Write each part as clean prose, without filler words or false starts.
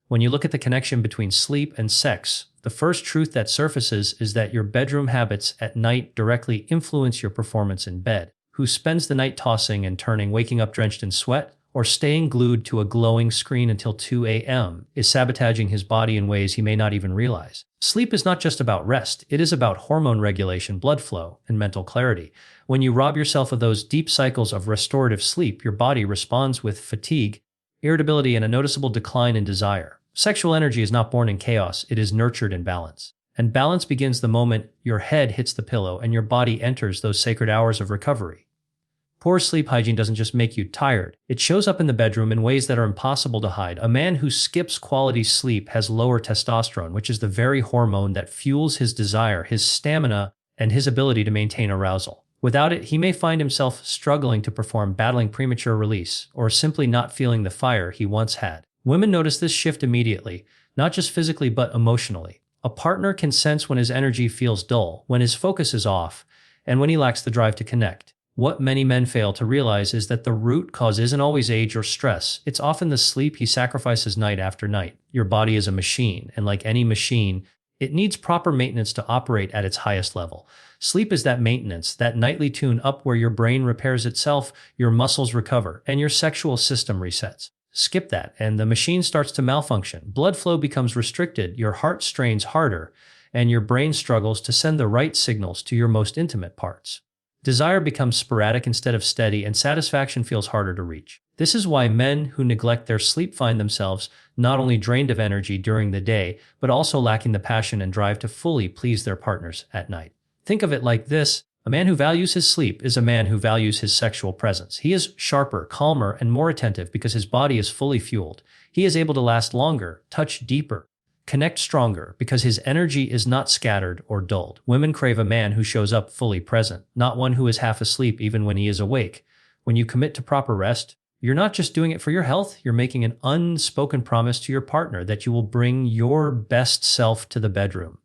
When you look at the connection between sleep and sex, the first truth that surfaces is that your bedroom habits at night directly influence your performance in bed. Who spends the night tossing and turning, waking up drenched in sweat, or staying glued to a glowing screen until 2 a.m. is sabotaging his body in ways he may not even realize. Sleep is not just about rest, it is about hormone regulation, blood flow, and mental clarity. When you rob yourself of those deep cycles of restorative sleep, your body responds with fatigue, irritability, and a noticeable decline in desire. Sexual energy is not born in chaos, it is nurtured in balance. And balance begins the moment your head hits the pillow and your body enters those sacred hours of recovery. Poor sleep hygiene doesn't just make you tired, it shows up in the bedroom in ways that are impossible to hide. A man who skips quality sleep has lower testosterone, which is the very hormone that fuels his desire, his stamina, and his ability to maintain arousal. Without it, he may find himself struggling to perform, battling premature release, or simply not feeling the fire he once had. Women notice this shift immediately, not just physically but emotionally. A partner can sense when his energy feels dull, when his focus is off, and when he lacks the drive to connect. What many men fail to realize is that the root cause isn't always age or stress. It's often the sleep he sacrifices night after night. Your body is a machine, and like any machine, it needs proper maintenance to operate at its highest level. Sleep is that maintenance, that nightly tune-up where your brain repairs itself, your muscles recover, and your sexual system resets. Skip that, and the machine starts to malfunction. Blood flow becomes restricted, your heart strains harder, and your brain struggles to send the right signals to your most intimate parts. Desire becomes sporadic instead of steady, and satisfaction feels harder to reach. This is why men who neglect their sleep find themselves not only drained of energy during the day, but also lacking the passion and drive to fully please their partners at night. Think of it like this: a man who values his sleep is a man who values his sexual presence. He is sharper, calmer, and more attentive because his body is fully fueled. He is able to last longer, touch deeper, connect stronger because his energy is not scattered or dulled. Women crave a man who shows up fully present, not one who is half asleep even when he is awake. When you commit to proper rest, you're not just doing it for your health, you're making an unspoken promise to your partner that you will bring your best self to the bedroom.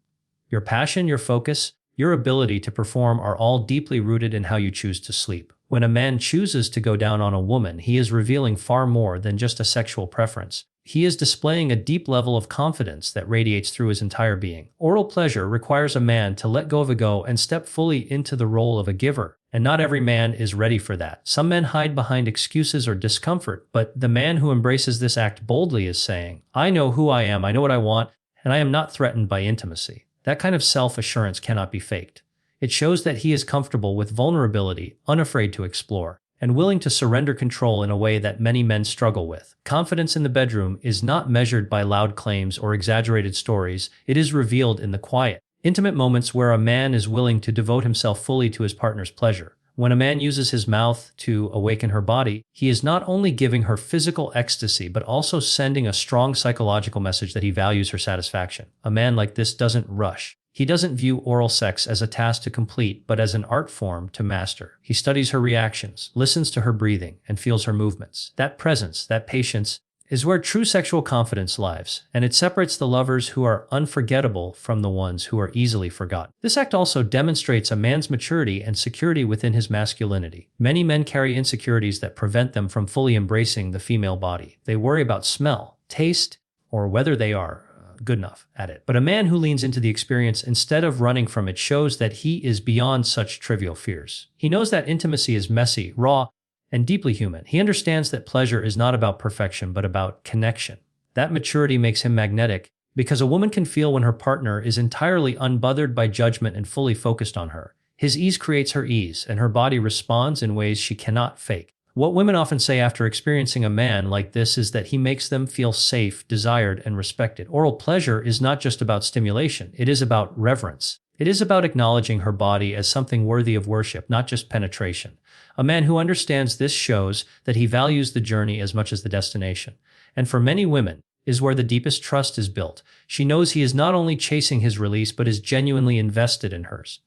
Your passion, your focus, your ability to perform are all deeply rooted in how you choose to sleep. When a man chooses to go down on a woman, he is revealing far more than just a sexual preference. He is displaying a deep level of confidence that radiates through his entire being. Oral pleasure requires a man to let go of ego and step fully into the role of a giver. And not every man is ready for that. Some men hide behind excuses or discomfort, but the man who embraces this act boldly is saying, "I know who I am, I know what I want, and I am not threatened by intimacy." That kind of self-assurance cannot be faked. It shows that he is comfortable with vulnerability, unafraid to explore, and willing to surrender control in a way that many men struggle with. Confidence in the bedroom is not measured by loud claims or exaggerated stories. It is revealed in the quiet, intimate moments where a man is willing to devote himself fully to his partner's pleasure. When a man uses his mouth to awaken her body, he is not only giving her physical ecstasy, but also sending a strong psychological message that he values her satisfaction. A man like this doesn't rush. He doesn't view oral sex as a task to complete, but as an art form to master. He studies her reactions, listens to her breathing, and feels her movements. That presence, that patience, is where true sexual confidence lies, and it separates the lovers who are unforgettable from the ones who are easily forgotten. This act also demonstrates a man's maturity and security within his masculinity. Many men carry insecurities that prevent them from fully embracing the female body. They worry about smell, taste, or whether they are good enough at it. But a man who leans into the experience instead of running from it shows that he is beyond such trivial fears. He knows that intimacy is messy, raw, and deeply human. He understands that pleasure is not about perfection, but about connection. That maturity makes him magnetic because a woman can feel when her partner is entirely unbothered by judgment and fully focused on her. His ease creates her ease, and her body responds in ways she cannot fake. What women often say after experiencing a man like this is that he makes them feel safe, desired, and respected. Oral pleasure is not just about stimulation, it is about reverence. It is about acknowledging her body as something worthy of worship, not just penetration. A man who understands this shows that he values the journey as much as the destination. And for many women, is where the deepest trust is built. She knows he is not only chasing his release, but is genuinely invested in hers.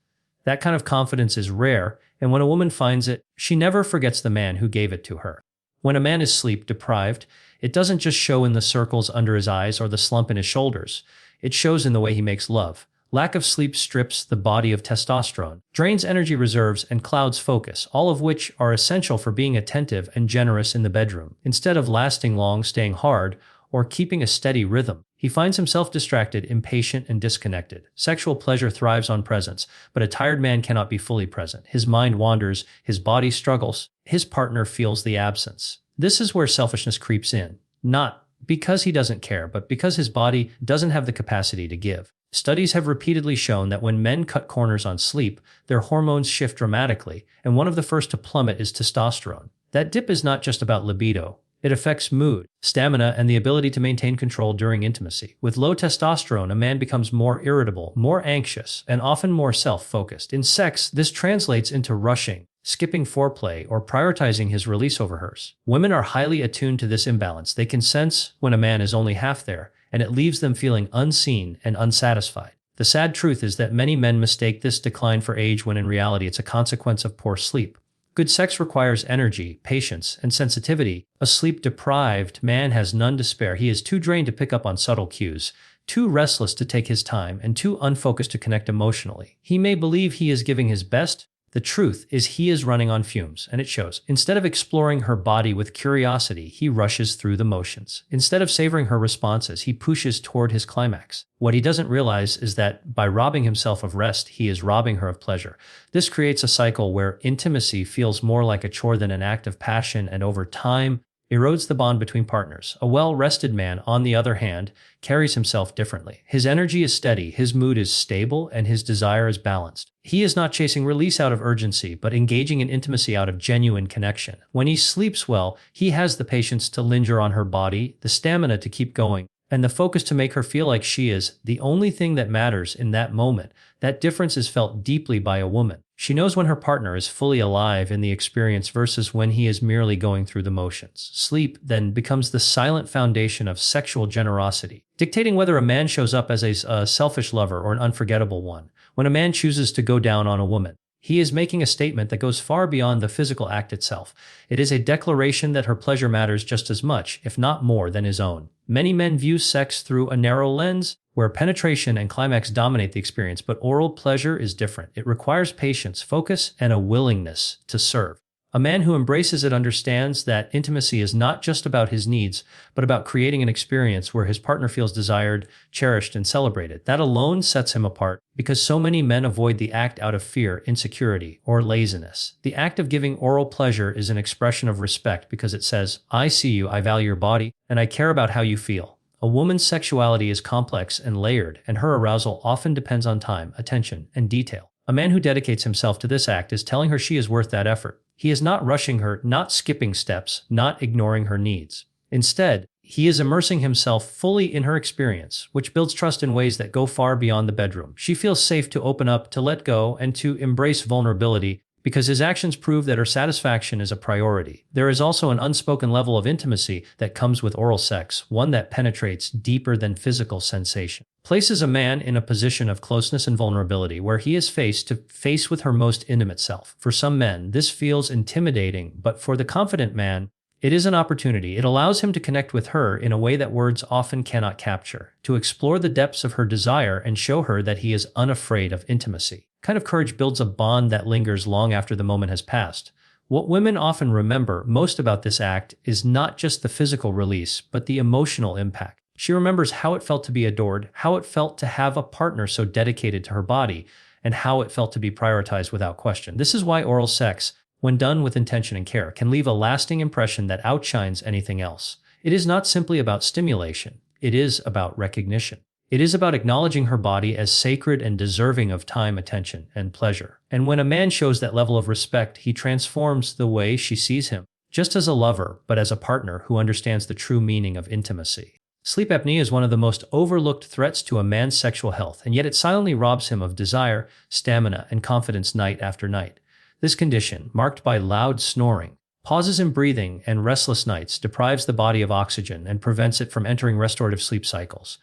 That kind of confidence is rare, and when a woman finds it, she never forgets the man who gave it to her. When a man is sleep deprived, it doesn't just show in the circles under his eyes or the slump in his shoulders. It shows in the way he makes love. Lack of sleep strips the body of testosterone, drains energy reserves, and clouds focus, all of which are essential for being attentive and generous in the bedroom. Instead of lasting long, staying hard, or keeping a steady rhythm. He finds himself distracted, impatient, and disconnected. Sexual pleasure thrives on presence, but a tired man cannot be fully present. His mind wanders, his body struggles, his partner feels the absence. This is where selfishness creeps in, not because he doesn't care, but because his body doesn't have the capacity to give. Studies have repeatedly shown that when men cut corners on sleep, their hormones shift dramatically, and one of the first to plummet is testosterone. That dip is not just about libido. It affects mood, stamina, and the ability to maintain control during intimacy. With low testosterone, a man becomes more irritable, more anxious, and often more self-focused. In sex, this translates into rushing, skipping foreplay, or prioritizing his release over hers. Women are highly attuned to this imbalance. They can sense when a man is only half there, and it leaves them feeling unseen and unsatisfied. The sad truth is that many men mistake this decline for age when in reality it's a consequence of poor sleep. Good sex requires energy, patience, and sensitivity. A sleep-deprived man has none to spare. He is too drained to pick up on subtle cues, too restless to take his time, and too unfocused to connect emotionally. He may believe he is giving his best. The truth is he is running on fumes, and it shows. Instead of exploring her body with curiosity, he rushes through the motions. Instead of savoring her responses, he pushes toward his climax. What he doesn't realize is that by robbing himself of rest, he is robbing her of pleasure. This creates a cycle where intimacy feels more like a chore than an act of passion, and over time, erodes the bond between partners. A well-rested man, on the other hand, carries himself differently. His energy is steady, his mood is stable, and his desire is balanced. He is not chasing release out of urgency, but engaging in intimacy out of genuine connection. When he sleeps well, he has the patience to linger on her body, the stamina to keep going, and the focus to make her feel like she is the only thing that matters in that moment. That difference is felt deeply by a woman. She knows when her partner is fully alive in the experience versus when he is merely going through the motions. Sleep then becomes the silent foundation of sexual generosity, dictating whether a man shows up as a selfish lover or an unforgettable one. When a man chooses to go down on a woman, he is making a statement that goes far beyond the physical act itself. It is a declaration that her pleasure matters just as much, if not more, than his own. Many men view sex through a narrow lens, where penetration and climax dominate the experience, but oral pleasure is different. It requires patience, focus, and a willingness to serve. A man who embraces it understands that intimacy is not just about his needs, but about creating an experience where his partner feels desired, cherished, and celebrated. That alone sets him apart, because so many men avoid the act out of fear, insecurity, or laziness. The act of giving oral pleasure is an expression of respect because it says, "I see you, I value your body, and I care about how you feel." A woman's sexuality is complex and layered, and her arousal often depends on time, attention, and detail. A man who dedicates himself to this act is telling her she is worth that effort. He is not rushing her, not skipping steps, not ignoring her needs. Instead, he is immersing himself fully in her experience, which builds trust in ways that go far beyond the bedroom. She feels safe to open up, to let go, and to embrace vulnerability, because his actions prove that her satisfaction is a priority. There is also an unspoken level of intimacy that comes with oral sex, one that penetrates deeper than physical sensation. Places a man in a position of closeness and vulnerability where he is face to face with her most intimate self. For some men, this feels intimidating, but for the confident man, it is an opportunity. It allows him to connect with her in a way that words often cannot capture, to explore the depths of her desire and show her that he is unafraid of intimacy. Kind of courage builds a bond that lingers long after the moment has passed. What women often remember most about this act is not just the physical release, but the emotional impact. She remembers how it felt to be adored, how it felt to have a partner so dedicated to her body, and how it felt to be prioritized without question. This is why oral sex, when done with intention and care, can leave a lasting impression that outshines anything else. It is not simply about stimulation. It is about recognition. It is about acknowledging her body as sacred and deserving of time, attention, and pleasure. And when a man shows that level of respect, he transforms the way she sees him, just as a lover, but as a partner who understands the true meaning of intimacy. Sleep apnea is one of the most overlooked threats to a man's sexual health, and yet it silently robs him of desire, stamina, and confidence night after night. This condition, marked by loud snoring, pauses in breathing, and restless nights, deprives the body of oxygen and prevents it from entering restorative sleep cycles.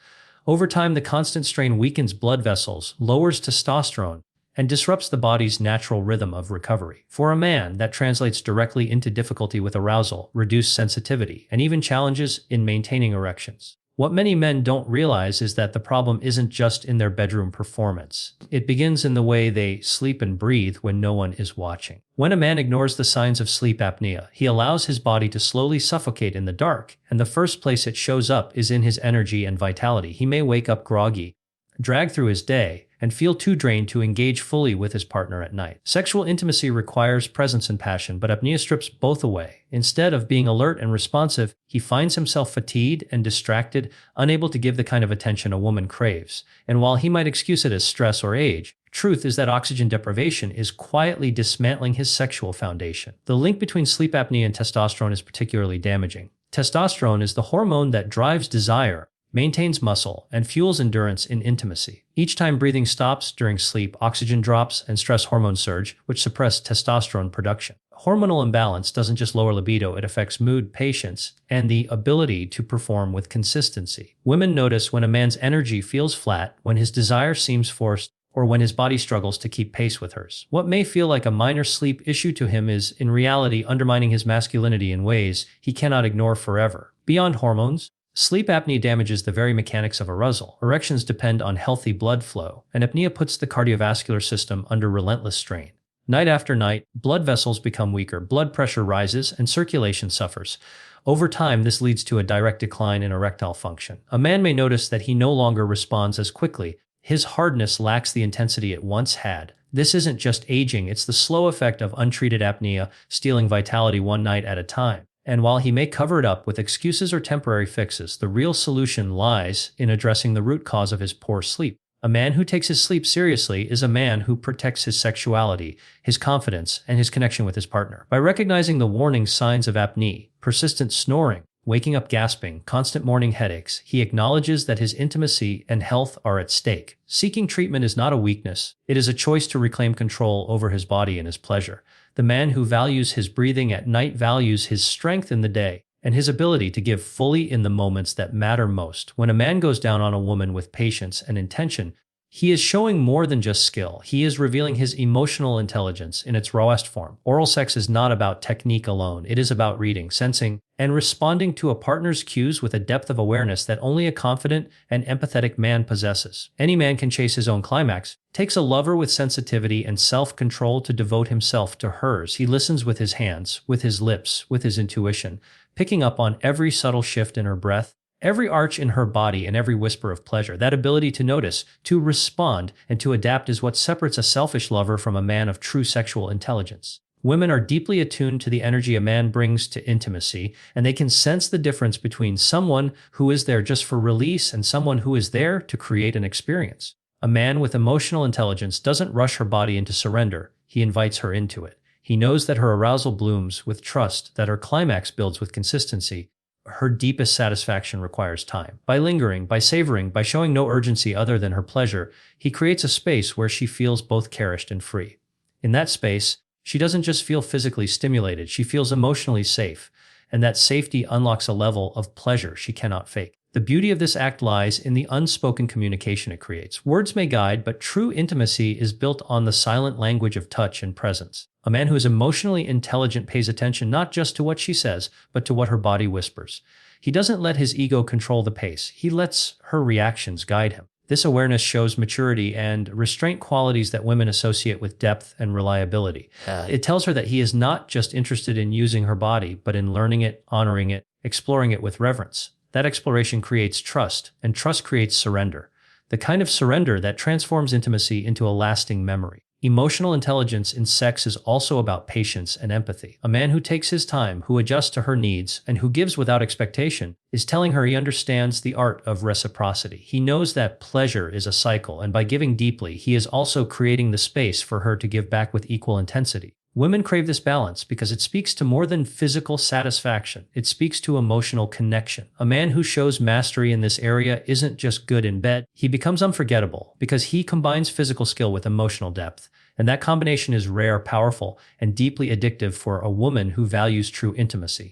Over time, the constant strain weakens blood vessels, lowers testosterone, and disrupts the body's natural rhythm of recovery. For a man, that translates directly into difficulty with arousal, reduced sensitivity, and even challenges in maintaining erections. What many men don't realize is that the problem isn't just in their bedroom performance. It begins in the way they sleep and breathe when no one is watching. When a man ignores the signs of sleep apnea, he allows his body to slowly suffocate in the dark, and the first place it shows up is in his energy and vitality. He may wake up groggy, drag through his day, and feel too drained to engage fully with his partner at night. Sexual intimacy requires presence and passion, but apnea strips both away. Instead of being alert and responsive, he finds himself fatigued and distracted, unable to give the kind of attention a woman craves. And while he might excuse it as stress or age, truth is that oxygen deprivation is quietly dismantling his sexual foundation. The link between sleep apnea and testosterone is particularly damaging. Testosterone is the hormone that drives desire, maintains muscle, and fuels endurance in intimacy. Each time breathing stops during sleep, oxygen drops and stress hormones surge, which suppress testosterone production. Hormonal imbalance doesn't just lower libido, it affects mood, patience, and the ability to perform with consistency. Women notice when a man's energy feels flat, when his desire seems forced, or when his body struggles to keep pace with hers. What may feel like a minor sleep issue to him is, in reality, undermining his masculinity in ways he cannot ignore forever. Beyond hormones, sleep apnea damages the very mechanics of arousal. Erections depend on healthy blood flow, and apnea puts the cardiovascular system under relentless strain. Night after night, blood vessels become weaker, blood pressure rises, and circulation suffers. Over time, this leads to a direct decline in erectile function. A man may notice that he no longer responds as quickly. His hardness lacks the intensity it once had. This isn't just aging, it's the slow effect of untreated apnea stealing vitality one night at a time. And while he may cover it up with excuses or temporary fixes, the real solution lies in addressing the root cause of his poor sleep. A man who takes his sleep seriously is a man who protects his sexuality, his confidence, and his connection with his partner. By recognizing the warning signs of apnea, persistent snoring, waking up gasping, constant morning headaches, he acknowledges that his intimacy and health are at stake. Seeking treatment is not a weakness, it is a choice to reclaim control over his body and his pleasure. The man who values his breathing at night values his strength in the day, and his ability to give fully in the moments that matter most. When a man goes down on a woman with patience and intention, he is showing more than just skill. He is revealing his emotional intelligence in its rawest form. Oral sex is not about technique alone. It is about reading, sensing, and responding to a partner's cues with a depth of awareness that only a confident and empathetic man possesses. Any man can chase his own climax. Takes a lover with sensitivity and self-control to devote himself to hers. He listens with his hands, with his lips, with his intuition, picking up on every subtle shift in her breath, every arch in her body, and every whisper of pleasure. That ability to notice, to respond, and to adapt is what separates a selfish lover from a man of true sexual intelligence. Women are deeply attuned to the energy a man brings to intimacy, and they can sense the difference between someone who is there just for release and someone who is there to create an experience. A man with emotional intelligence doesn't rush her body into surrender, he invites her into it. He knows that her arousal blooms with trust, that her climax builds with consistency. Her deepest satisfaction requires time. By lingering, by savoring, by showing no urgency other than her pleasure, he creates a space where she feels both cherished and free. In that space, she doesn't just feel physically stimulated, she feels emotionally safe, and that safety unlocks a level of pleasure she cannot fake. The beauty of this act lies in the unspoken communication it creates. Words may guide, but true intimacy is built on the silent language of touch and presence. A man who is emotionally intelligent pays attention not just to what she says, but to what her body whispers. He doesn't let his ego control the pace. He lets her reactions guide him. This awareness shows maturity and restraint, qualities that women associate with depth and reliability. It tells her that he is not just interested in using her body, but in learning it, honoring it, exploring it with reverence. That exploration creates trust, and trust creates surrender. The kind of surrender that transforms intimacy into a lasting memory. Emotional intelligence in sex is also about patience and empathy. A man who takes his time, who adjusts to her needs, and who gives without expectation is telling her he understands the art of reciprocity. He knows that pleasure is a cycle, and by giving deeply, he is also creating the space for her to give back with equal intensity. Women crave this balance because it speaks to more than physical satisfaction. It speaks to emotional connection. A man who shows mastery in this area isn't just good in bed. He becomes unforgettable because he combines physical skill with emotional depth. And that combination is rare, powerful, and deeply addictive for a woman who values true intimacy.